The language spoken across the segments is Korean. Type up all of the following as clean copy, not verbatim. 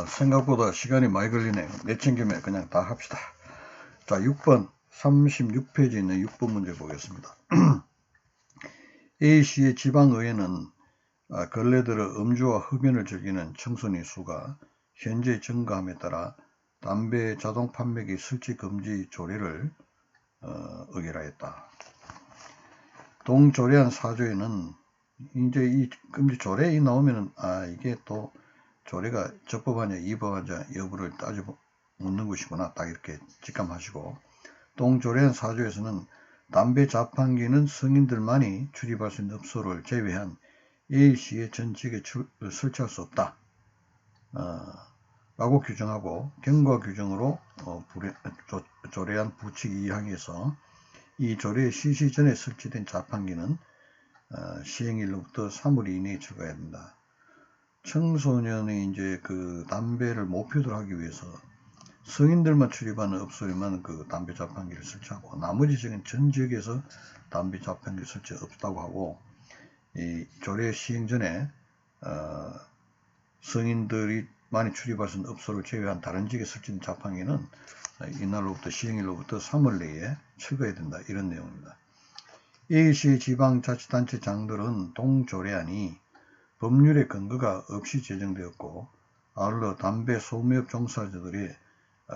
생각보다 시간이 많이 걸리네요. 내친 김에 그냥 다 합시다. 자, 6번 36페이지에 있는 6번 문제 보겠습니다. A시의 지방의회는 근래 들어 음주와 흡연을 즐기는 청소년 수가 현재 증가함에 따라 담배 자동 판매기 설치 금지 조례를 의결하였다. 동조례안 4조에는 이제 이 금지 조례에 나오면은 이게 또 조례가 적법하냐 위법하냐 여부를 따져 묻는 것이구나 딱 이렇게 직감하시고, 동조례안 4조에서는 담배 자판기는 성인들만이 출입할 수 있는 업소를 제외한 A시의 전 지역에 설치할 수 없다 라고 규정하고, 경과 규정으로 조례안 부칙 2항에서 이 조례 실시 전에 설치된 자판기는 시행일로부터 3월 이내에 철거해야 된다. 청소년이 이제 그 담배를 목표로 하기 위해서 성인들만 출입하는 업소에만 그 담배 자판기를 설치하고, 나머지 지역은 전 지역에서 담배 자판기 설치 없다고 하고, 이 조례 시행 전에 성인들이 많이 출입할 수 있는 업소를 제외한 다른 지역에 설치된 자판기는 이날로부터 시행일로부터 3월 내에 철거해야 된다, 이런 내용입니다. A시의 지방자치단체장들은 동조례안이 법률의 근거가 없이 제정되었고, 아울러 담배 소매업 종사자들의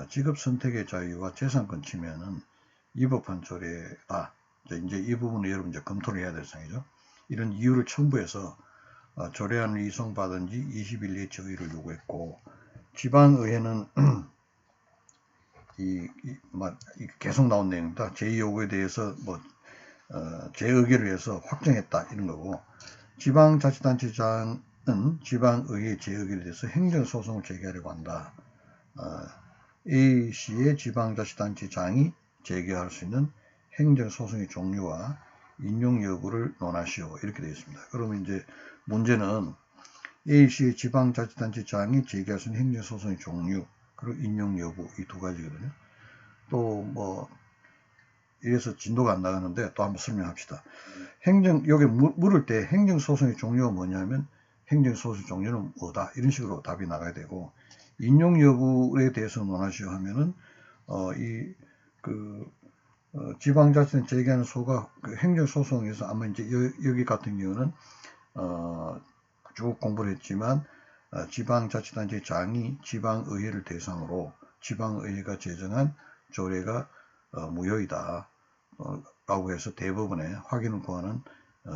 직업 선택의 자유와 재산권 침해는 위법한 조례다. 이제 이 부분을 여러분 이제 검토를 해야 될 상이죠. 이런 이유를 첨부해서 조례안을 이송받은 지 20일 내에 저의를 요구했고, 지방의회는 계속 나온 내용입니다. 제2요구에 대해서 재의결을 해서 확정했다, 이런 거고, 지방자치단체장은 지방의회 재의결에 대해서 행정소송을 제기하려고 한다. A시의 지방자치단체장이 제기할 수 있는 행정소송의 종류와 인용 여부를 논하시오, 이렇게 되어 있습니다. 그러면 이제 문제는 A시의 지방자치단체장이 제기할 수 있는 행정소송의 종류 그리고 인용 여부, 이 두 가지거든요. 또 이래서 진도가 안 나가는데 또 한번 설명합시다. 여기 물을 때 행정소송의 종류가 뭐냐면 행정소송의 종류는 뭐다, 이런 식으로 답이 나가야 되고, 인용 여부에 대해서 논하시오 하면은 지방자치단 제기하는 소가 그 행정소송에서 아마 이제 여기 같은 경우는 쭉 공부를 했지만 지방자치단체장이 지방의회를 대상으로 지방의회가 제정한 조례가 무효이다 라고 해서 대법원에 확인을 구하는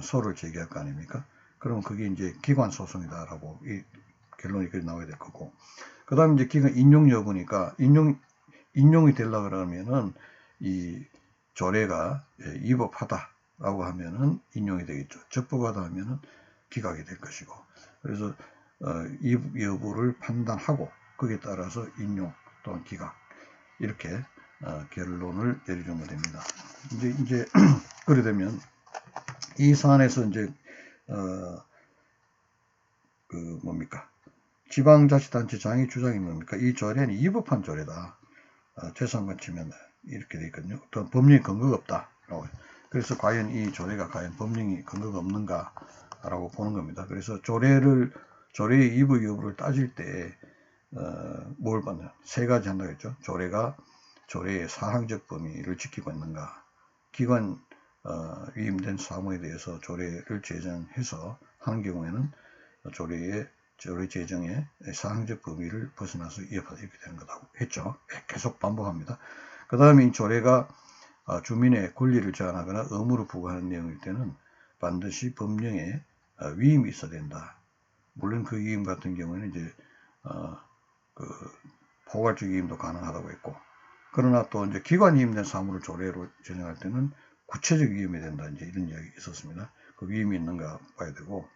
소를 제기할 거 아닙니까? 그럼 그게 이제 기관소송이다 라고 이 결론이 그렇게 나와야 될 거고, 그 다음에 이제 기관 인용 여부니까 인용이 되려고 그러면은 이 조례가 위법하다 라고 하면은 인용이 되겠죠. 적법하다 하면은 기각이 될 것이고, 그래서 이 여부를 판단하고 거기에 따라서 인용 또는 기각, 이렇게 결론을 내리주면 됩니다. 이제 그래 되면 이 사안에서 이제 지방자치단체장의 주장이 뭡니까? 이 조례는 위법한 조례다. 재산권 침해는 이렇게 되어 있거든요. 또 법령이 근거가 없다. 그래서 과연 이 조례가 과연 법령이 근거가 없는가라고 보는 겁니다. 그래서 조례의 위법 여부를 따질 때 뭘 받냐? 세 가지 한다고 했죠. 조례의 사항적 범위를 지키고 있는가, 기관 위임된 사무에 대해서 조례를 제정해서 하는 경우에는 조례 제정의 사항적 범위를 벗어나서 위협하다, 이렇게 되는 거라고 했죠. 계속 반복합니다. 그 다음에 이 조례가 주민의 권리를 제한하거나 의무를 부과하는 내용일 때는 반드시 법령에 위임이 있어야 된다. 물론 그 위임 같은 경우에는 이제 포괄적 위임도 가능하다고 했고, 그러나 또 이제 기관 위임된 사무를 조례로 제정할 때는 구체적 위임이 된다, 이제 이런 이야기 있었습니다. 그 위임이 있는가 봐야 되고,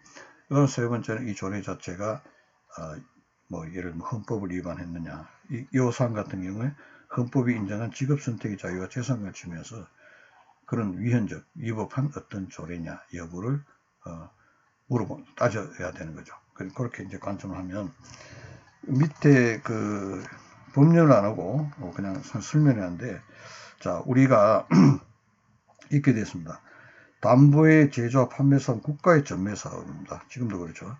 그다음 세 번째는 이 조례 자체가 예를 들면 헌법을 위반했느냐, 이 사안 같은 경우에 헌법이 인정한 직업 선택의 자유와 재산권을 침해해서 그런 위헌적 위법한 어떤 조례냐 여부를 따져야 되는 거죠. 그렇게 이제 관점을 하면 밑에 그 법령을 안 하고 그냥 설명을 하는데, 자, 우리가 있게 됐습니다. 담보의 제조와 판매 사업 국가의 전매 사업입니다. 지금도 그렇죠.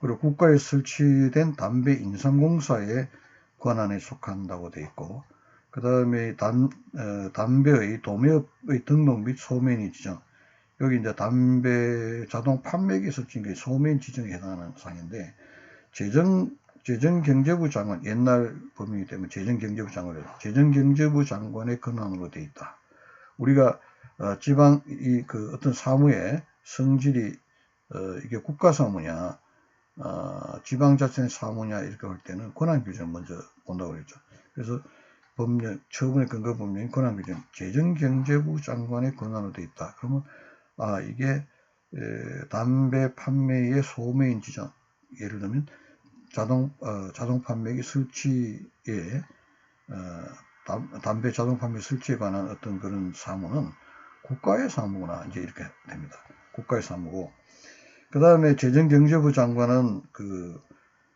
그리고 국가에 설치된 담배 인상공사의 권한에 속한다고 되어 있고, 그 다음에 담배의 도매업의 등록 및 소매인 지정. 여기 이제 담배 자동 판매기에 설치인 게 소매인 지정에 해당하는 사항인데, 재정경제부 장관, 옛날 법이기 때문에 재정경제부 장관이에요. 재정경제부 장관의 권한으로 되어 있다. 우리가 지방 어떤 사무의 성질이 이게 국가사무냐 지방자치의 사무냐 이렇게 할 때는 권한규정을 먼저 본다고 그랬죠. 그래서 처분의 근거 법령인 권한규정, 재정경제부 장관의 권한으로 되어 있다. 그러면 이게 담배 판매의 소매인 지정, 예를 들면 자동 판매기 설치에 담배 자동 판매 설치에 관한 어떤 그런 사무는 국가의 사무구나, 이제 이렇게 됩니다. 국가의 사무고, 그 다음에 재정경제부 장관은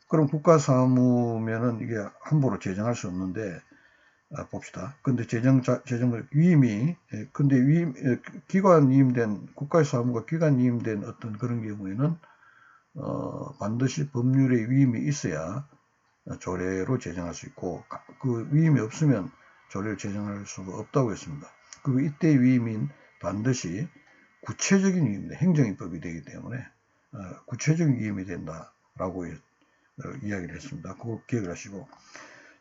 그럼 국가 사무면은 이게 함부로 재정할 수 없는데, 봅시다. 근데 기관 위임된, 국가의 사무가 기관 위임된 어떤 그런 경우에는, 반드시 법률의 위임이 있어야 조례로 제정할 수 있고, 그 위임이 없으면 조례를 제정할 수가 없다고 했습니다. 그리고 이때 위임인 반드시 구체적인 위임입니다. 행정입법이 되기 때문에 구체적인 위임이 된다라고 이야기를 했습니다. 그걸 기억을 하시고,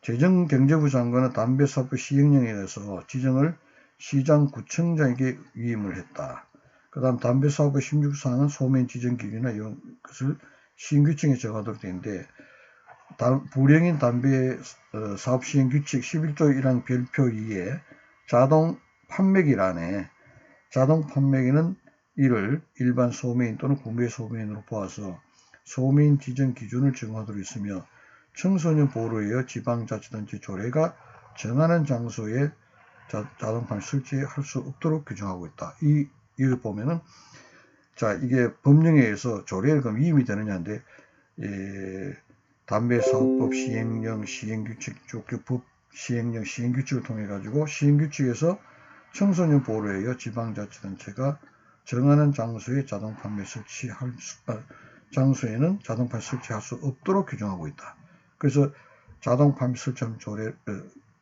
재정경제부 장관은 담배사업 시행령에 대해서 지정을 시장구청장에게 위임을 했다. 그 다음 담배사업의 심사사항은 소매인 지정기준이나 이런 것을 시행규칙에 정하도록 되어 있는데, 불량인 담배 사업 시행 규칙 11조 1항 별표 2에 자동 판매기란에 자동 판매기는 이를 일반 소매인 또는 구매 소매인으로 보아서 소매인 지정 기준을 정하도록 있으며, 청소년 보호를 위하여 지방자치단체 조례가 정하는 장소에 자동판 설치할 수 없도록 규정하고 있다. 이거 보면은, 이게 법령에 의해서 조례가 그럼 위임이 되느냐인데, 담배사업법 시행령, 시행규칙, 족교법 시행령, 시행규칙을 통해 가지고 시행규칙에서 청소년 보호를 위하여 지방자치단체가 정하는 장소에 자동판매 장소에는 자동판매 설치할 수 없도록 규정하고 있다. 그래서 자동판매 설치하는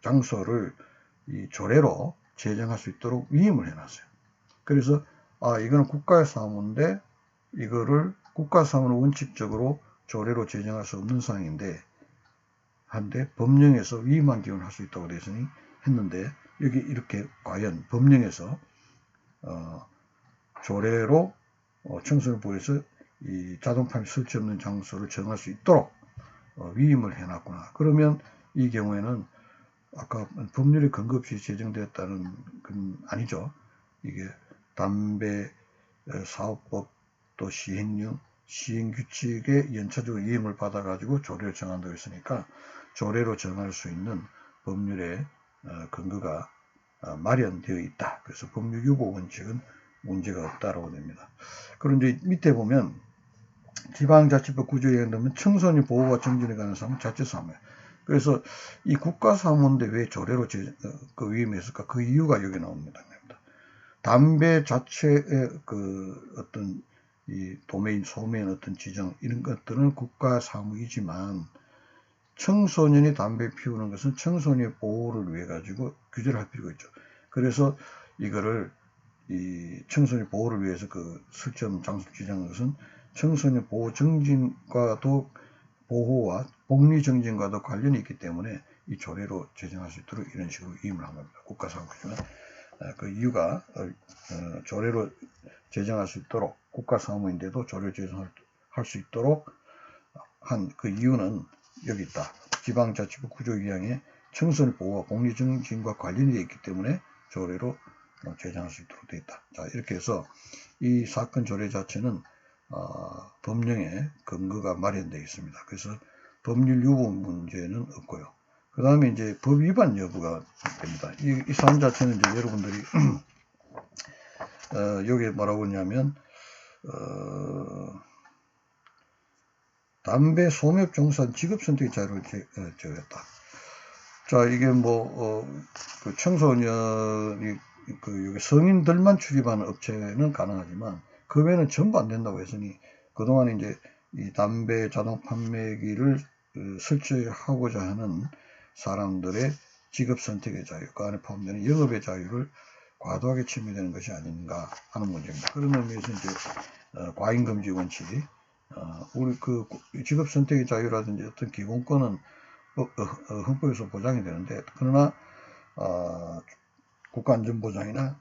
장소를 이 조례로 제정할 수 있도록 위임을 해놨어요. 그래서 이거는 국가의 사무인데 이거를 국가사무는 원칙적으로 조례로 제정할 수 없는 사항인데 한데 법령에서 위임한 기원을 할 수 있다고 되었으니 했는데, 여기 이렇게 과연 법령에서 조례로 청소년 보호에서 이 자동판매 설치 없는 장소를 정할 수 있도록 위임을 해놨구나. 그러면 이 경우에는 아까 법률의 근거 없이 제정되었다는 건 아니죠. 이게 담배 사업법 또 시행령, 시행규칙에 연차적으로 위임을 받아가지고 조례를 정한다고 했으니까 조례로 정할 수 있는 법률의 근거가 마련되어 있다. 그래서 법률 유보 원칙은 문제가 없다라고 됩니다. 그런데 밑에 보면 지방자치법 구조에 의하면 청소년 보호와 정진에 관한 사무는 자치사무예요. 그래서 이 국가사무인데 왜 조례로 위임했을까? 그 이유가 여기 나옵니다. 담배 자체의 어떤 이 도매인, 소매인 어떤 지정 이런 것들은 국가사무이지만 청소년이 담배 피우는 것은 청소년의 보호를 위해 가지고 규제를 할 필요가 있죠. 그래서 이거를 이 청소년 보호를 위해서 설치하는 장소 지정하는 것은 청소년 보호 정진과도 보호와 복리 정진과도 관련이 있기 때문에 이 조례로 제정할 수 있도록 이런 식으로 위임을 한 겁니다. 국가사무이지만 그 이유가 조례로 제정할 수 있도록 국가사무인데도 조례를 제정할 수 있도록 한 그 이유는 여기 있다. 지방자치법 구조 위항에 청소년 보호와 복리 정진과 관련이 되어 있기 때문에 조례로 제정할 수 있도록 되어 있다. 자, 이렇게 해서 이 사건 조례 자체는 법령에 근거가 마련되어 있습니다. 그래서 법률 유보 문제는 없고요. 그 다음에 이제 법 위반 여부가 됩니다. 이 사안 자체는 이제 여러분들이 여기에 뭐라고 하냐면 담배 소매업 종사 직업 선택의 자유를 제외했다. 자, 이게 청소년이 여기 성인들만 출입하는 업체는 가능하지만 그 외에는 전부 안 된다고 했으니, 그동안 이제 이 담배 자동 판매기를 설치하고자 하는 사람들의 직업 선택의 자유, 그 안에 포함되는 영업의 자유를 과도하게 침해되는 것이 아닌가 하는 문제입니다. 그런 의미에서 이제 과잉금지 원칙, 우리 그 직업 선택의 자유라든지 어떤 기본권은 헌법에서 보장이 되는데, 그러나 국가안전보장이나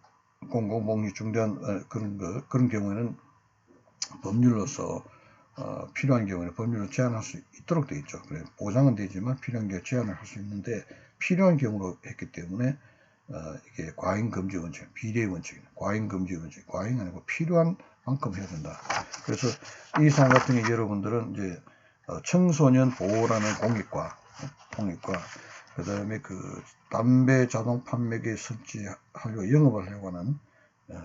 공공복리 중대한 그런 경우에는 법률로서 필요한 경우에 법률로 제한할 수 있도록 되어 있죠. 그래, 보장은 되지만 필요한 경우에 제한을 할 수 있는데, 필요한 경우로 했기 때문에 이게 과잉금지 원칙, 비례 원칙입니다. 과잉금지 원칙, 과잉 아니고 필요한 만큼 해야 된다. 그래서 이 사안 같은 경우 여러분들은 이제 청소년 보호라는 공익과 그 다음에 그 담배 자동 판매기 설치하려고 영업을 하려고 하는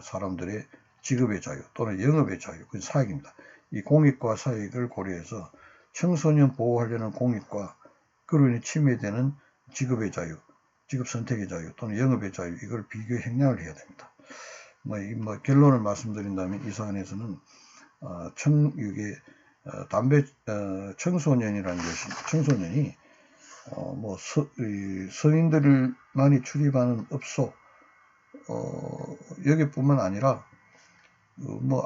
사람들의 직업의 자유 또는 영업의 자유, 그 사익입니다. 이 공익과 사익을 고려해서 청소년 보호하려는 공익과 그로 인해 침해되는 직업의 자유, 직업 선택의 자유 또는 영업의 자유, 이걸 비교 행량을 해야 됩니다. 결론을 말씀드린다면 이 사안에서는 이게 담배 청소년이라는 것이 청소년이 성인들만이 출입하는 업소 여기뿐만 아니라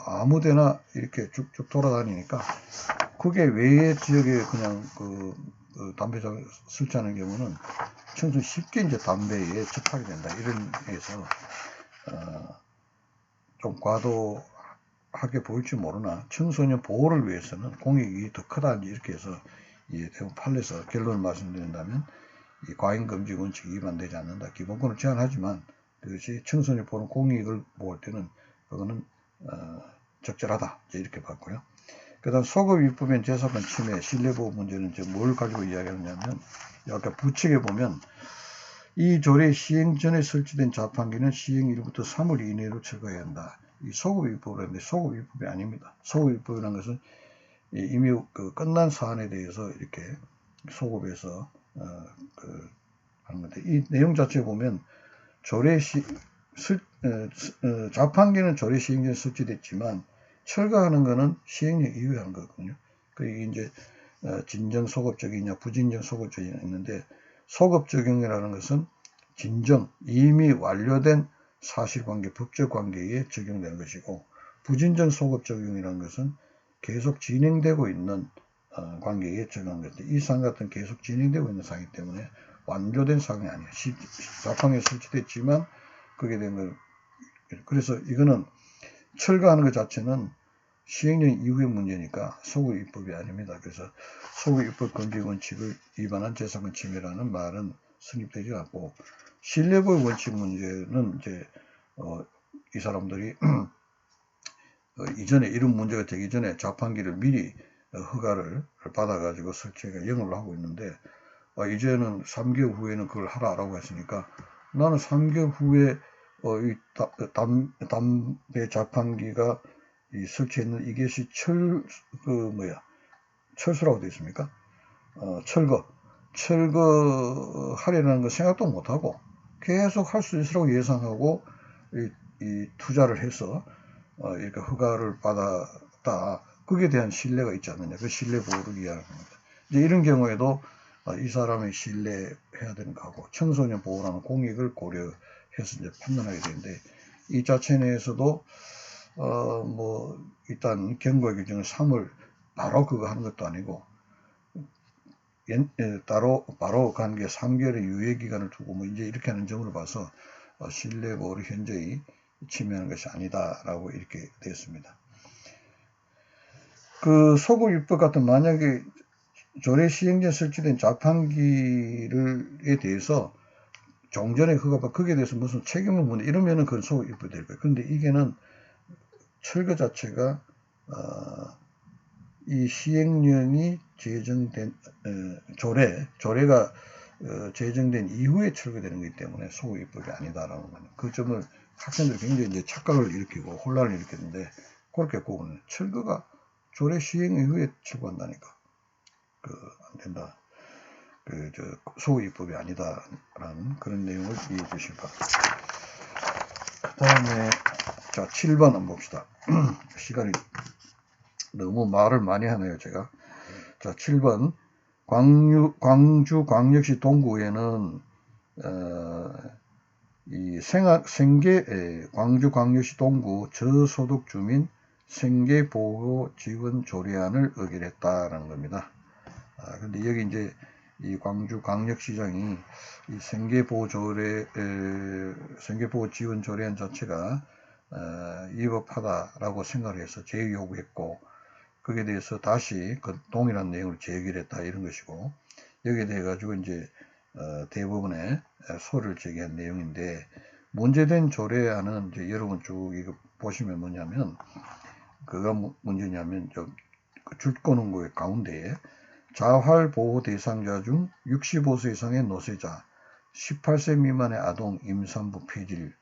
아무데나 이렇게 쭉쭉 돌아다니니까 그게 외의 지역에 그냥 담배 설치하는 경우는 청소년 쉽게 이제 담배에 접하게 된다. 이런 의미에서 좀 과도하게 보일지 모르나 청소년 보호를 위해서는 공익이 더 크다, 이렇게 해서 대부분 판례에서 결론을 말씀드린다면 이 과잉금지 원칙이 위반되지 않는다. 기본권을 제한하지만 그것이 청소년 보호는 공익을 보호할 때는 그거는 적절하다, 이렇게 봤고요. 그 다음 소급 위법인 재산권 침해, 신뢰보호 문제는 이제 뭘 가지고 이야기하느냐면, 아까 부칙에 보면 이 조례 시행 전에 설치된 자판기는 시행일부터 3월 이내로 철거해야 한다. 이 소급 위법을 했는데 소급 위법이 아닙니다. 소급 위법이라는 것은 이미 끝난 사안에 대해서 이렇게 소급해서 하는 건데, 이 내용 자체에 보면 자판기는 조례 시행 전에 설치됐지만 철거하는 것은 시행령 이후에 하는 거거든요. 이게 이제 진정 소급 적용이냐 부진정 소급 적용이 있는데, 소급 적용이라는 것은 진정 이미 완료된 사실관계, 법적 관계에 적용되는 것이고, 부진정 소급 적용이라는 것은 계속 진행되고 있는 관계에 적용하는 것인데, 이 사안 같은 계속 진행되고 있는 사항이기 때문에 완료된 사항이 아니에요. 자판기에 설치됐지만 그게 된 거. 그래서 이거는 철거하는 것 자체는 시행령 이후의 문제니까 소급 위법이 아닙니다. 그래서 소급 위법 금지 원칙을 위반한 재산권 침해라는 말은 성립되지 않고, 신뢰보호 원칙 문제는 이제 이 사람들이 이전에 이런 문제가 되기 전에 자판기를 미리 허가를 받아가지고 설치해서 영업을 하고 있는데, 이제는 3개월 후에는 그걸 하라라고 했으니까 나는 3개월 후에 이 담배 자판기가 설치했는 이것이 철수라고 되어 있습니까? 철거하려는 거 생각도 못하고 계속 할 수 있으라고 예상하고 이 투자를 해서 이렇게 허가를 받았다. 그게 대한 신뢰가 있지 않느냐. 그 신뢰 보호를 이해하는 겁니다. 이제 이런 경우에도 이 사람의 신뢰해야 되는 거고, 청소년 보호라는 공익을 고려해서 이제 판단하게 되는데, 이 자체 내에서도 일단 경고 규정을 3월 바로 그거 하는 것도 아니고, 바로 가는 게 3개월의 유예 기간을 두고 이제 이렇게 하는 점으로 봐서 신뢰 보호를 현저히 침해하는 것이 아니다라고 이렇게 되었습니다. 그 소급 위법 같은 만약에 조례 시행전 설치된 자판기에 대해서 종전에 거기에 대해서 무슨 책임을 묻는 이러면은 그건 소급 위법이 될 거예요. 그런데 이게는 철거 자체가 이 시행령이 제정된 조례가 제정된 이후에 철거되는 거기 때문에 소급 위법이 아니다라는 거예요. 그 점을 학생들이 굉장히 이제 착각을 일으키고 혼란을 일으켰는데, 그렇게 보고는 철거가 조례 시행 이후에 철거한다니까 안 된다. 소급 위법이 아니다라는 그런 내용을 이해해 주실 것 같아요. 그 다음에 7번 한번 봅시다. 시간이 너무 말을 많이 하네요, 제가. 자, 7번. 광주광역시 동구에는, 광주광역시 동구 저소득 주민 생계보호 지원 조례안을 의결했다라는 겁니다. 근데 여기 이제 이 광주광역시장이 이 생계보호 지원 조례안 자체가 위법하다라고 생각을 해서 재요구했고, 거기에 대해서 다시 그 동일한 내용을 제기를 했다 이런 것이고, 여기에 대해 가지고 이제 대법원에 소를 제기한 내용인데, 문제된 조례안은 이제 여러분 쭉 이거 보시면 뭐냐면, 그가 문제냐면 그 줄거는 가운데에 자활 보호 대상자 중 65세 이상의 노쇠자, 18세 미만의 아동, 임산부, 폐질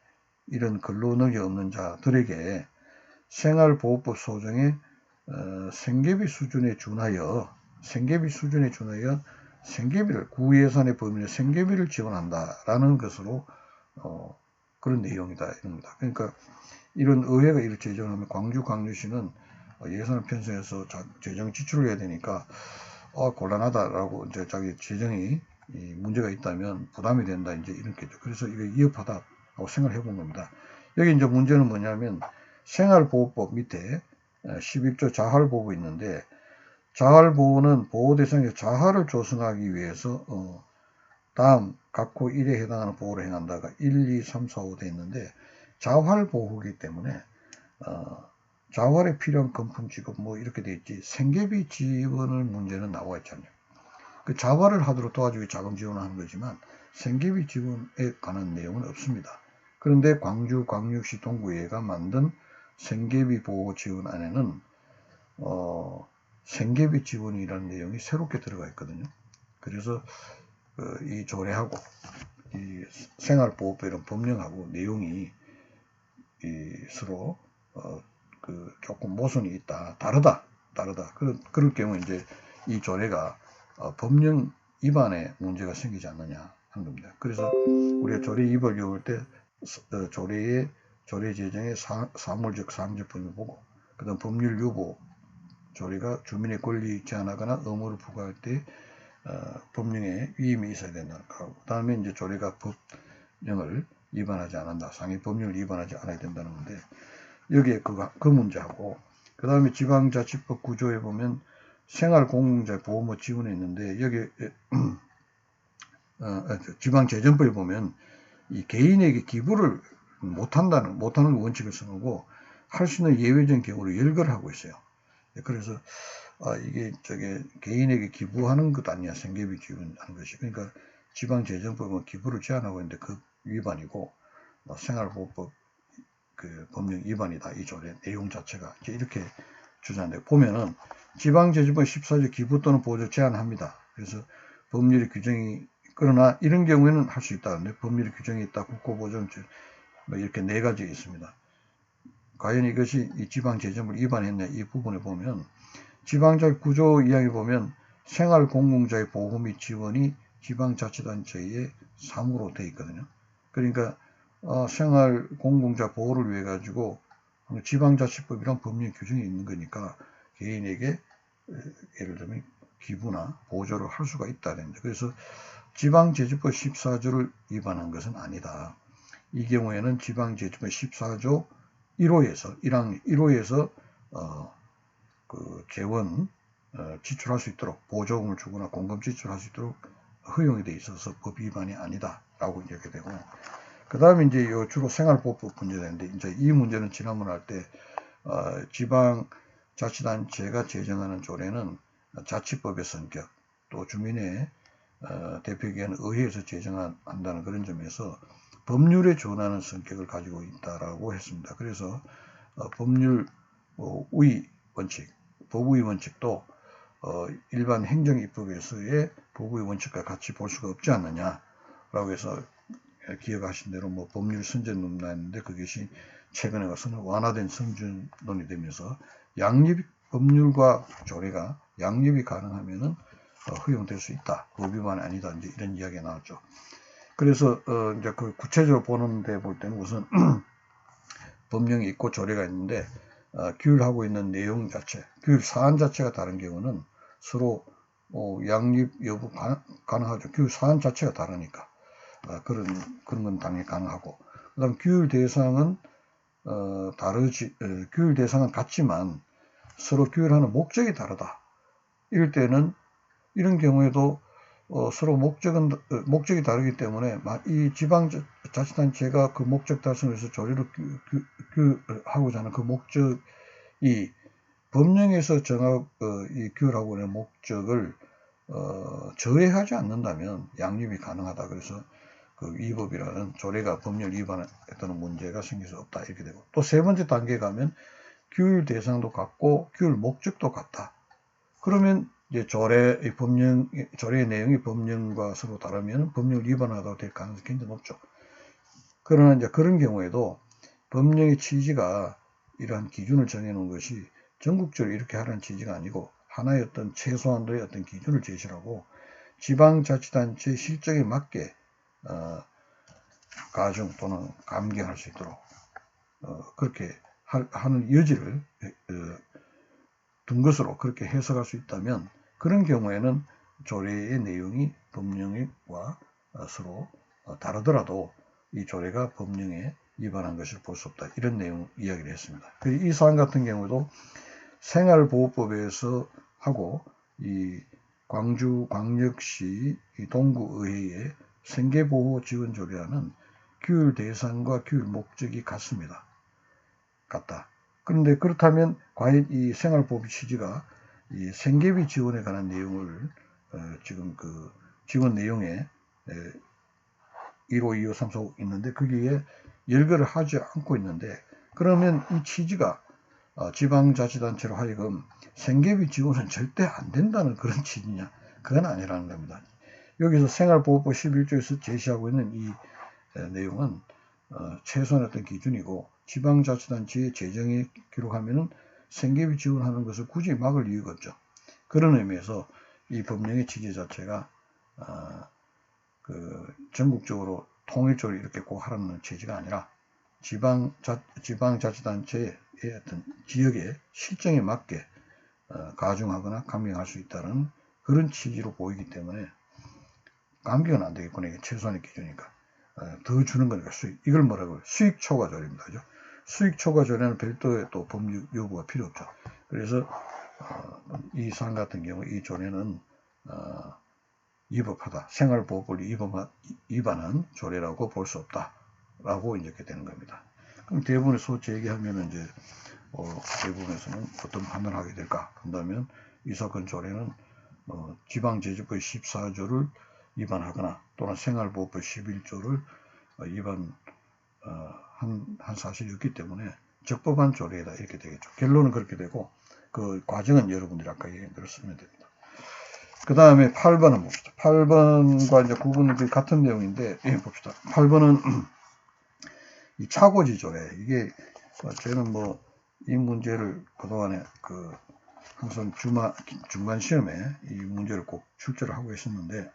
이런 근로능력이 없는 자들에게 생활보호법 소정의 생계비 수준에 준하여 생계비를 구 예산의 범위에 생계비를 지원한다라는 것으로 그런 내용이다 이럽니다. 그러니까 이런 의회가 이렇게 제정하면 광주시는 예산을 편성해서 재정 지출을 해야 되니까 곤란하다라고 이제 자기 재정이 문제가 있다면 부담이 된다 이제 이렇게죠. 그래서 이게 위협하다라고 생각을 해본 겁니다. 여기 이제 문제는 뭐냐면 생활보호법 밑에 11조 자활보호 있는데, 자활보호는 보호 대상에서 자활을 조성하기 위해서 다음 각호 1에 해당하는 보호를 행한다가 1, 2, 3, 4, 5 돼 있는데, 자활보호이기 때문에 자활에 필요한 금품 지급 뭐 이렇게 돼 있지, 생계비 지원을 문제는 나와 있잖아요. 그 자활을 하도록 도와주기 자금 지원을 하는 거지만 생계비 지원에 관한 내용은 없습니다. 그런데 광주광역시 동구회가 만든 생계비 보호 지원안에는 생계비 지원이라는 내용이 새롭게 들어가 있거든요. 그래서 이 조례하고 이 생활보호법 이런 법령하고 내용이 서로 조금 모순이 있다, 다르다. 그럴 경우 이제 이 조례가 법령 위반에 문제가 생기지 않느냐 하는 겁니다. 그래서 우리가 조례 위반을 겪을 때 조례 제정의 사물적 상정법을 보고, 그다음 법률 유보 조례가 주민의 권리 제한하거나 의무를 부과할 때 법령에 위임이 있어야 된다는 거. 그다음에 이제 조례가 법령을 위반하지 않는다, 상위 법령을 위반하지 않아야 된다는 건데, 여기에 그 문제하고, 그 다음에 지방자치법 구조에 보면 생활공공자 보호무 지원에 있는데, 여기 지방재정법에 보면 이 개인에게 기부를 못하는 원칙을 써놓고 할 수 있는 예외적인 경우를 열거하고 있어요. 그래서 이게 개인에게 기부하는 것 아니야, 생계비 지원하는 것이. 그러니까 지방재정법은 기부를 제한하고 있는데 그 위반이고, 생활보호법 그 법령 위반이다, 이 조례 내용 자체가 이렇게 주장한데, 보면은 지방재정법 14조 기부 또는 보조 제한합니다. 그래서 법률의 규정이, 그러나 이런 경우에는 할 수 있다는데, 법률의 규정이 있다, 국고보정 뭐 이렇게 네 가지 있습니다. 과연 이것이 이 지방재정법을 위반했냐, 이 부분에 보면 지방자치 구조 이야기 보면 생활공공자의 보호 및 지원이 지방자치단체의 사무로 되어 있거든요. 그러니까 생활공공자 보호를 위해 가지고 지방자치법이란 법령 규정이 있는 거니까 개인에게 예를 들면 기부나 보조를 할 수가 있다는 거죠. 그래서 지방재정법 14조를 위반한 것은 아니다. 이 경우에는 지방재정법 14조 1호에서 그 재원 지출할 수 있도록, 보조금을 주거나 공금 지출할 수 있도록 허용이 돼 있어서 법 위반이 아니다라고 이렇게 되고, 그 다음에 이제 주로 생활보호법 문제인데, 이제 이 문제는 지난번 할 때 지방자치단체가 제정하는 조례는 자치법의 성격, 또 주민의 대표기관 의회에서 제정한다는 그런 점에서 법률에 준하는 성격을 가지고 있다라고 했습니다. 그래서 법률 우위 원칙, 법우위 원칙도 일반 행정입법에서의 법우위 원칙과 같이 볼 수가 없지 않느냐라고 해서, 기억하신 대로 뭐 법률 선전론 나왔는데 그것이 최근에 와서는 완화된 선전론이 되면서 법률과 조례가 양립이 가능하면은 허용될 수 있다, 법 위반이 아니다, 이제 이런 이야기가 나왔죠. 그래서 이제 그 구체적으로 보는데 볼 때는 우선 법령이 있고 조례가 있는데, 규율하고 있는 내용 자체, 규율 사안 자체가 다른 경우는 서로 양립 여부 가능하죠. 규율 사안 자체가 다르니까 그런 건 당연히 가능하고, 그다음 규율 대상은 다르지. 규율 대상은 같지만 서로 규율하는 목적이 다르다. 이럴 때는 이런 경우에도 서로 목적이 다르기 때문에 이 지방자치단체가 그 목적 달성을 위해서 조례를 하고자 하는 그 목적이 법령에서 이 규율하고 있는 목적을 저해하지 않는다면 양립이 가능하다. 그래서 그 위법이라는 조례가 법률 위반했다는 문제가 생길 수 없다. 이렇게 되고, 또 세 번째 단계에 가면 규율 대상도 같고 규율 목적도 같다. 그러면 이제 조례의 내용이 법령과 서로 다르면 법령을 위반하다고 될 가능성이 굉장히 높죠. 그러나 이제 그런 경우에도 법령의 취지가 이러한 기준을 정해놓은 것이 전국적으로 이렇게 하라는 취지가 아니고 하나의 어떤 최소한도의 어떤 기준을 제시하고 지방자치단체 실정에 맞게 가중 또는 감경할 수 있도록 그렇게 하는 여지를 둔 것으로 그렇게 해석할 수 있다면, 그런 경우에는 조례의 내용이 법령과 서로 다르더라도 이 조례가 법령에 위반한 것을 볼 수 없다. 이런 내용 이야기를 했습니다. 이 사안 같은 경우도 생활보호법에서 하고 이 광주광역시 동구의회의 생계보호지원조례안은 규율 대상과 규율 목적이 같습니다. 같다. 그런데 그렇다면 과연 이 생활보호 취지가 이 생계비 지원에 관한 내용을 지금 그 지원 내용에 1호, 2호, 3호 있는데 거기에 열거를 하지 않고 있는데, 그러면 이 취지가 지방자치단체로 하여금 생계비 지원은 절대 안 된다는 그런 취지냐? 그건 아니라는 겁니다. 여기서 생활보호법 11조에서 제시하고 있는 이 내용은 최소한 어떤 기준이고, 지방자치단체의 재정에 기록하면은 생계비 지원하는 것을 굳이 막을 이유가 없죠. 그런 의미에서 이 법령의 취지 자체가 전국적으로 통일적으로 이렇게 꼭 하라는 취지가 아니라 지방자치단체의 어떤 지역의 실정에 맞게 가중하거나 감경할 수 있다는 그런 취지로 보이기 때문에 감경은 안 되겠구나. 이게 최소한의 기준이니까. 더 주는 거니까 이걸 뭐라고요? 수익 초과조례입니다. 그죠? 수익 초과조례는 별도의 또 법률 요구가 필요 없죠. 그래서 이 사안 같은 경우 이 조례는 위법하다. 생활보호법을 위반한 조례라고 볼 수 없다라고 이렇게 되는 겁니다. 그럼 대부분의 소치 얘기하면은 이제 대부분에서는 어떤 판단을 하게 될까? 한다면 이 사건 조례는 지방제주법 14조를 위반하거나 또는 생활보호법 11조를 위반한 사실이었기 때문에 적법한 조례다 이렇게 되겠죠. 결론은 그렇게 되고 그 과정은 여러분들이 아까 얘기 들었으면 됩니다. 그 다음에 8번은 봅시다. 8번과 이제 9번은 같은 내용인데 봅시다. 8번은 이 차고지 조례. 이게 저는 이 문제를 그동안에 항상 중간 시험에 이 문제를 꼭 출제를 하고 있었는데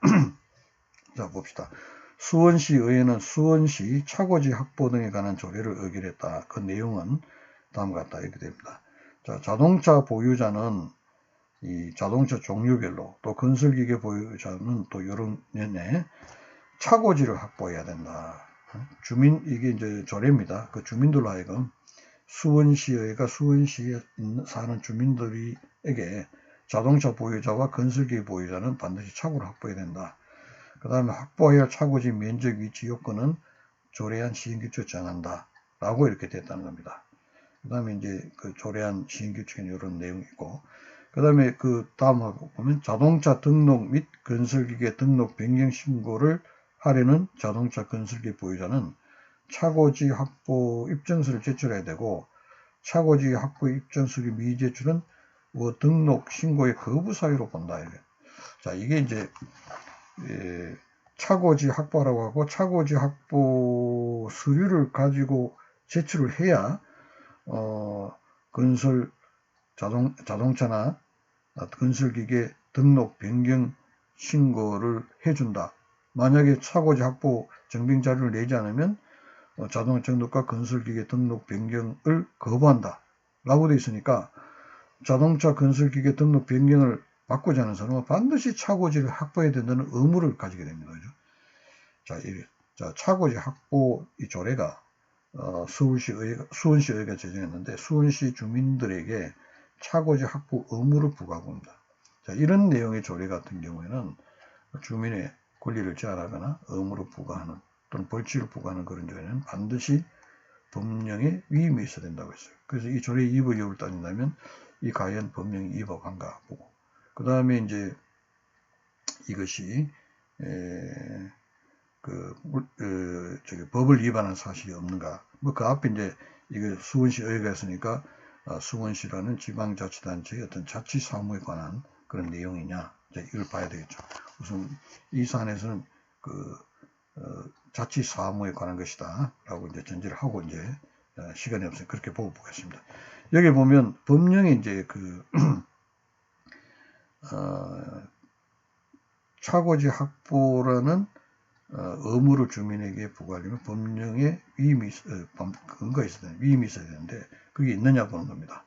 자 봅시다. 수원시 의회는 수원시 차고지 확보 등에 관한 조례를 의결했다. 그 내용은 다음과 같다 이렇게 됩니다. 자, 자동차 보유자는 이 자동차 종류별로 또 건설기계 보유자는 또 여러 년에 차고지를 확보해야 된다. 이게 이제 조례입니다. 그 주민들로 하여금 수원시의회가 수원시에 사는 주민들에게 자동차 보유자와 건설기계 보유자는 반드시 차고를 확보해야 된다. 그 다음에 확보해야 할 차고지 면적 위치 요건은 조례안 시행규칙에 정한다. 라고 이렇게 됐다는 겁니다. 그 다음에 이제 그 조례안 시행규칙에는 이런 내용이 있고, 그 다음에 그 다음하고 보면 자동차 등록 및 건설기계 등록 변경 신고를 하려는 자동차 건설기 보유자는 차고지 확보 입증서를 제출해야 되고, 차고지 확보 입증서를 미제출은 등록 신고의 거부 사유로 본다. 자, 이게 이제 차고지 확보라고 하고, 차고지 확보 서류를 가지고 제출을 해야 건설 자동차나 건설기계 등록 변경 신고를 해준다. 만약에 차고지 확보 증빙 자료를 내지 않으면 자동차 등록과 건설기계 등록 변경을 거부한다 라고 돼 있으니까 자동차 건설기계 등록 변경을 바꾸지 않은 사람은 반드시 차고지를 확보해야 된다는 의무를 가지게 됩니다. 그죠? 자, 차고지 확보 이 조례가 수원시의회가 제정했는데 수원시 주민들에게 차고지 확보 의무를 부과하고 합니다. 자, 이런 내용의 조례 같은 경우에는 주민의 권리를 제한하거나 의무를 부과하는 또는 벌칙을 부과하는 그런 조례는 반드시 법령에 위임이 있어야 된다고 했어요. 그래서 이 조례의 위법 여부를 따진다면 이 과연 법령이 위법한가 보고 그 다음에 이제 이것이 법을 위반한 사실이 없는가. 뭐 그 앞에 이제 이거 수원시 의회가 있으니까 수원시라는 지방자치단체의 어떤 자치 사무에 관한 그런 내용이냐. 이걸 봐야 되겠죠. 우선 이 사안에서는 자치 사무에 관한 것이다. 라고 이제 전제를 하고 이제 시간이 없으니 그렇게 보고 보겠습니다. 여기 보면 법령에 이제 차고지 확보라는 의무를 주민에게 부과하려면 법령에 근거가 있어야 되는데, 위임이 있어야 되는데 그게 있느냐 보는 겁니다.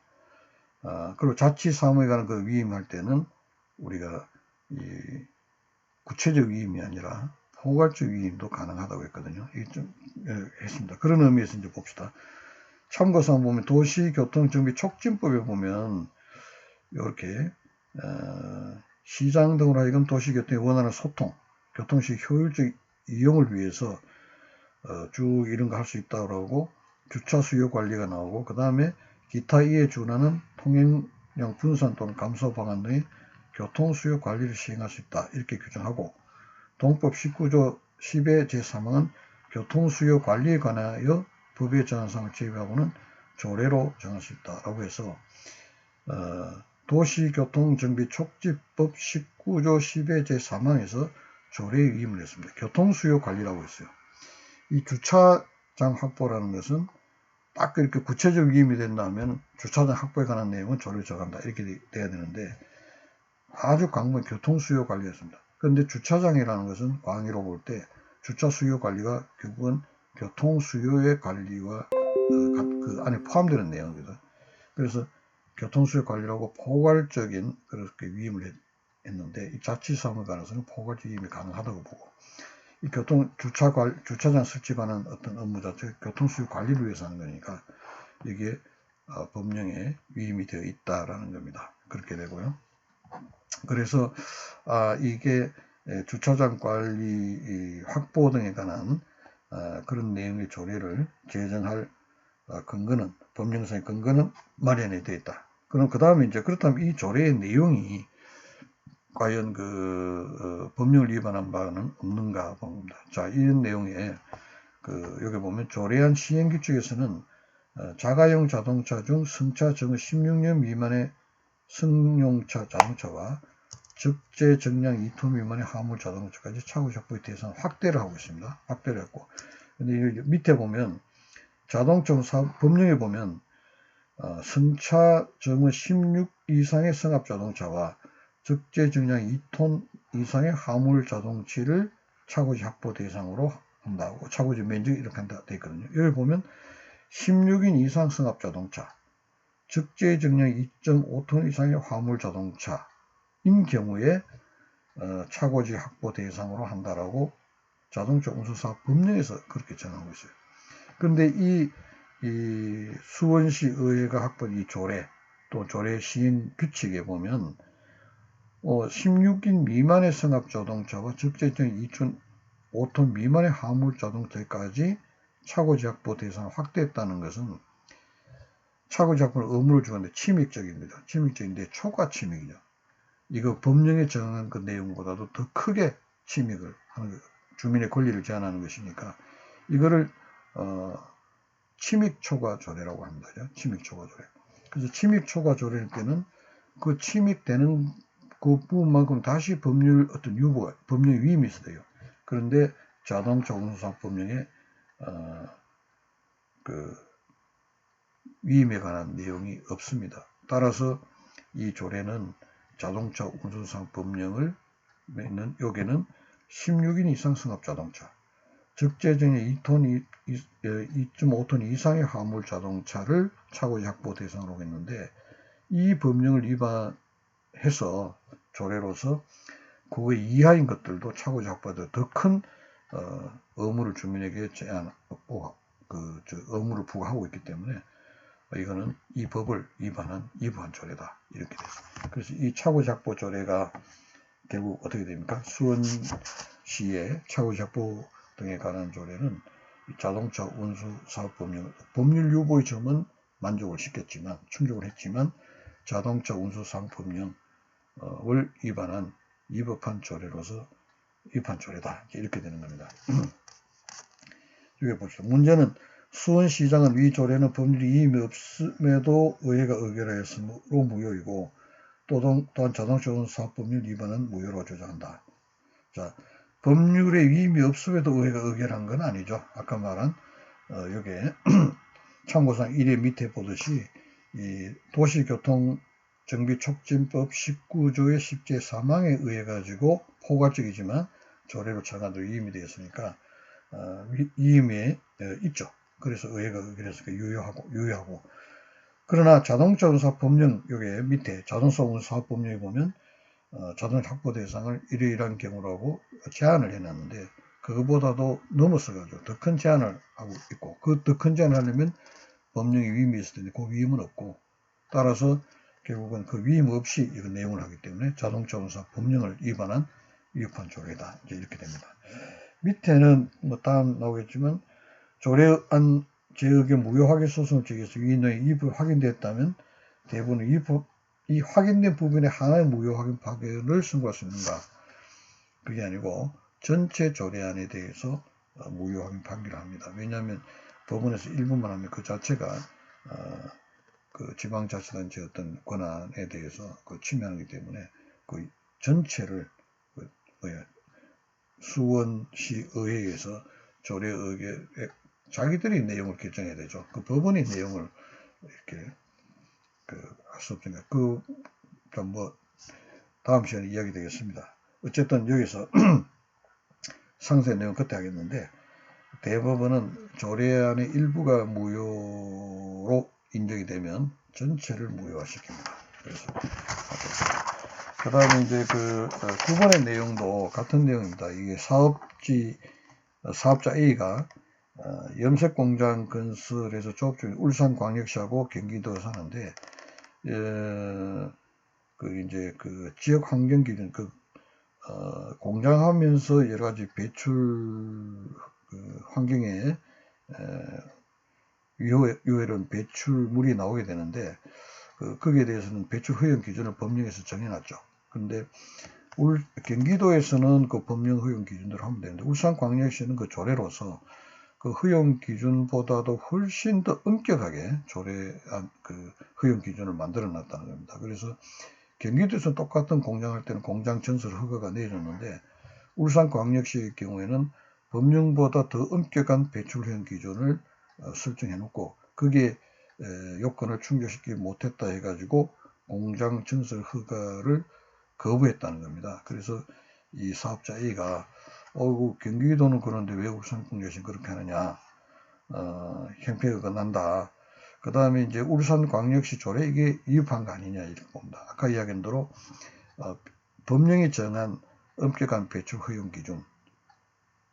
그리고 자치 사무에 관한 그 위임할 때는 우리가 이 구체적 위임이 아니라 포괄적 위임도 가능하다고 했거든요. 이게 좀 했습니다. 그런 의미에서 이제 봅시다. 참고사항 보면 도시교통정비 촉진법에 보면 이렇게 시장 등으로 하여금 도시교통에 원하는 소통, 교통시 효율적 이용을 위해서 쭉 이런 거 할 수 있다고 하고 주차 수요 관리가 나오고 그 다음에 기타 이에 준하는 통행량 분산 또는 감소 방안 등의 교통 수요 관리를 시행할 수 있다 이렇게 규정하고 동법 19조 10의 제3항은 교통 수요 관리에 관하여 법에 정한 사항을 제외하고는 조례로 정할 수 있다라고 해서 도시교통정비촉진법 19조 10의 제3항에서 조례에 위임을 했습니다. 교통수요 관리라고 했어요. 이 주차장 확보라는 것은 딱 이렇게 구체적 위임이 된다면 주차장 확보에 관한 내용은 조례에 정한다 이렇게 돼야 되는데 아주 강한 교통수요 관리였습니다. 그런데 주차장이라는 것은 광의로 볼 때 주차 수요 관리가 결국은 교통수요의 관리와 그 안에 포함되는 내용이거든. 그래서 교통수요 관리라고 포괄적인 그렇게 위임을 했는데 이 자치사무에 관해서는 포괄적 위임이 가능하다고 보고 이 주차장 설치 관한 어떤 업무 자체 교통수요 관리를 위해서 하는 거니까 이게 법령에 위임이 되어 있다라는 겁니다. 그렇게 되고요. 그래서 이게 주차장 관리 확보 등에 관한 그런 내용의 조례를 제정할 근거는 법령상의 근거는 마련이 되어 있다. 그럼 그 다음에 이제 그렇다면 이 조례의 내용이 과연 법령을 위반한 바는 없는가 봅니다. 자, 이런 내용에 여기 보면 조례안 시행규칙에서는 자가용 자동차 중 승차 정의 16년 미만의 승용차 자동차와 적재 정량 2톤 미만의 화물 자동차까지 차고지 확보의 대상 확대를 하고 있습니다. 확대를 했고, 근데 밑에 보면 자동차 법령에 보면 승차 정의 16 이상의 승합 자동차와 적재 정량 2톤 이상의 화물 자동차를 차고지 확보 대상으로 한다고 차고지 면적 이렇게 한다 되어 있거든요. 여기 보면 16인 이상 승합 자동차, 적재 정량 2.5톤 이상의 화물 자동차인 경우에 차고지 확보 대상으로 한다라고 자동차 운수사업 법령에서 그렇게 정하고 있어요. 그런데 이 수원시 의회가 확보한 이 조례 또 조례 시행 규칙에 보면 16인 미만의 승합 자동차와 적재정 2.5톤 미만의 화물 자동차까지 차고지 확보 대상을 확대했다는 것은 차고지 확보는 의무를 주는데 침입적입니다. 침입적인데 초과 침입이죠. 이거 법령에 정한 그 내용보다도 더 크게 침입을 하는 거예요. 주민의 권리를 제한하는 것이니까 이거를 침입 초과 조례라고 합니다. 침입 초과 조례. 그래서 침입 초과 조례일 때는 그 침입되는 그 부분만큼 다시 법령 위임이 있어야 돼요. 그런데 자동차 운수사업 법령에 위임에 관한 내용이 없습니다. 따라서 이 조례는 자동차 운수사업 법령을 있는 여기는 16인 이상 승합 자동차, 적재적인 2.5톤 이상의 화물 자동차를 차고지 확보 대상으로 했는데, 이 법령을 위반해서 조례로서 그 이하인 것들도 차고지 확보에 더 큰 의무를 주민에게 의무를 부과하고 있기 때문에 이거는 이 법을 위반한 조례다, 이렇게 됐습니다. 그래서 이 차고지 확보 조례가 결국 어떻게 됩니까? 수원시의 차고지 확보 등에 관한 조례는 자동차 운수 사업 법률 유보의 점은 만족을 시켰지만, 충족을 했지만 자동차 운수 사업 법령을 위반한 위법한 조례로서 위반 조례다, 이렇게 되는 겁니다. 여기 봅시다. 문제는 수원시장은 위 조례는 법률이 이임이 없음에도 의회가 의결하였으므로 무효이고, 또한 자동차 운수 사업 법률 위반은 무효로 주장한다. 자, 법률에 위임이 없음에도 의회가 의결한 건 아니죠. 아까 말한 여기에 참고사항 1의 밑에 보듯이 이 도시교통정비촉진법 19조의 10제 4망에 의해 가지고 포괄적이지만 조례로 처가도 위임이 되었으니까 위임이 있죠. 그래서 의회가 의결했으니까 유효하고. 그러나 자동차 운수사업 법령, 여기 밑에 자동차 운수사업 법령에 보면 자동차 확보 대상을 이러이러한 경우라고 제한을 해놨는데, 그거보다도 넘어서가지고 더 큰 제한을 하고 있고, 그 더 큰 제한을 하려면 법령에 위임이 있을 텐데 그 위임은 없고, 따라서 결국은 그 위임 없이 이거 내용을 하기 때문에 자동차 운수사업 법령을 위반한 위법한 조례다, 이제 이렇게 됩니다. 밑에는 뭐 다음 나오겠지만, 조례안 제의의 무효 확인 소송을 제기해서 위인의 이입을 확인되었다면 대부분 이 확인된 부분에 하나의 무효 확인 파견을 선고할 수 있는가? 그게 아니고 전체 조례안에 대해서 무효 확인 판결을 합니다. 왜냐하면 법원에서 일부만 하면 그 자체가 그 지방자치단체의 어떤 권한에 대해서 침해하기 때문에 그 전체를 수원시 의회에서 조례 의결에 자기들이 내용을 결정해야 되죠. 그 법원이 내용을 이렇게 할 수 없으니까 뭐 다음 시간에 이야기 되겠습니다. 어쨌든 여기서 상세 내용 그때 하겠는데, 대법원은 조례안의 일부가 무효로 인정이 되면 전체를 무효화시킵니다. 그래서 그 다음에 이제 그 9번의 내용도 같은 내용입니다. 이게 사업자 A가 염색공장 건설에서 조업 중인 울산광역시하고 경기도 사는데, 이제 그 지역 환경 기준, 공장하면서 여러 가지 배출 환경에 유해로운 배출물이 나오게 되는데, 거기에 대해서는 배출 허용 기준을 법령에서 정해놨죠. 그런데 경기도에서는 그 법령 허용 기준대로 하면 되는데, 울산광역시는 그 조례로서 그 허용 기준보다도 훨씬 더 엄격하게 조례안 허용 기준을 만들어 놨다는 겁니다. 그래서 경기도에서 똑같은 공장할 때는 공장 전설 허가가 내려졌는데, 울산광역시의 경우에는 법령보다 더 엄격한 배출 허용 기준을 설정해 놓고, 그게 요건을 충족시키지 못했다 해가지고 공장 전설 허가를 거부했다는 겁니다. 그래서 이 사업자 A가 경기도는 그런데 왜 울산광역시는 그렇게 하느냐, 형평의가 난다. 그 다음에 이제 울산광역시 조례 이게 위반한 거 아니냐, 이렇게 봅니다. 아까 이야기한 대로 법령이 정한 엄격한 배출 허용 기준,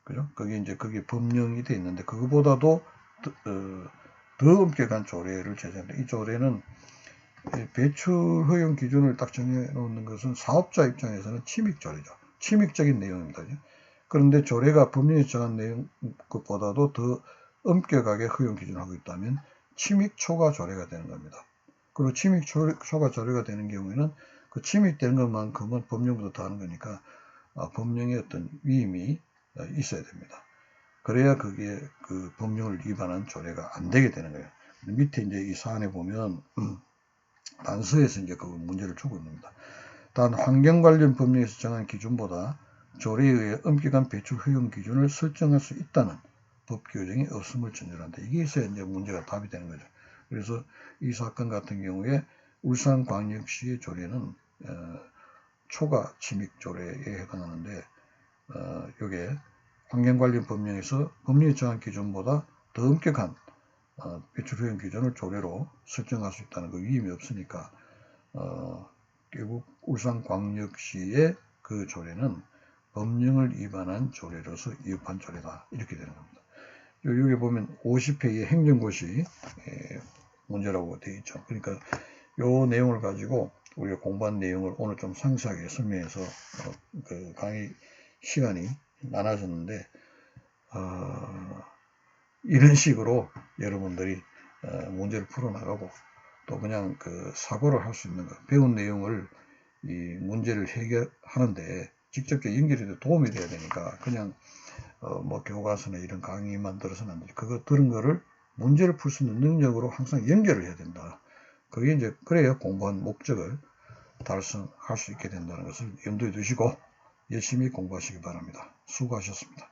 그죠? 그게 법령이 돼 있는데 그거보다도 더 엄격한 조례를 제정한다. 이 조례는 배출 허용 기준을 딱 정해 놓는 것은 사업자 입장에서는 침입 조례죠. 침입적인 내용입니다. 그런데 조례가 법령에 정한 내용 것보다도 더 엄격하게 허용 기준을 하고 있다면 침입 초과 조례가 되는 겁니다. 그리고 침입 초과 조례가 되는 경우에는 그 침입되는 것만큼은 법령보다 더 하는 거니까 법령의 어떤 위임이 있어야 됩니다. 그래야 그게 그 법령을 위반한 조례가 안 되게 되는 거예요. 밑에 이제 이 사안에 보면 단서에서 이제 그 문제를 주고 있는 겁니다. 단 환경 관련 법령에서 정한 기준보다 조례에 의해 엄격한 배출 허용 기준을 설정할 수 있다는 법 규정이 없음을 전제한다. 이게 있어야 이제 문제가 답이 되는 거죠. 그래서 이 사건 같은 경우에 울산광역시의 조례는 초과 침입 조례에 해당하는데, 요게 환경관리 법령에서 법령에 정한 기준보다 더 엄격한 배출효용 기준을 조례로 설정할 수 있다는 그 위임이 없으니까 결국 울산광역시의 그 조례는 법령을 위반한 조례로서 위법한 조례다 이렇게 되는 겁니다. 여기 보면 50회의 행정고시 문제라고 되어 있죠. 그러니까 이 내용을 가지고 우리가 공부한 내용을 오늘 좀 상세하게 설명해서 그 강의 시간이 많아졌는데 이런 식으로 여러분들이 문제를 풀어나가고 또 그냥 그 사고를 할 수 있는 거 배운 내용을 이 문제를 해결하는데 직접적 연결이 도움이 돼야 되니까 그냥 뭐 교과서나 이런 강의만 들어서는 안 돼. 그거 들은 거를 문제를 풀 수 있는 능력으로 항상 연결을 해야 된다. 그게 이제 그래야 공부한 목적을 달성할 수 있게 된다는 것을 염두에 두시고 열심히 공부하시기 바랍니다. 수고하셨습니다.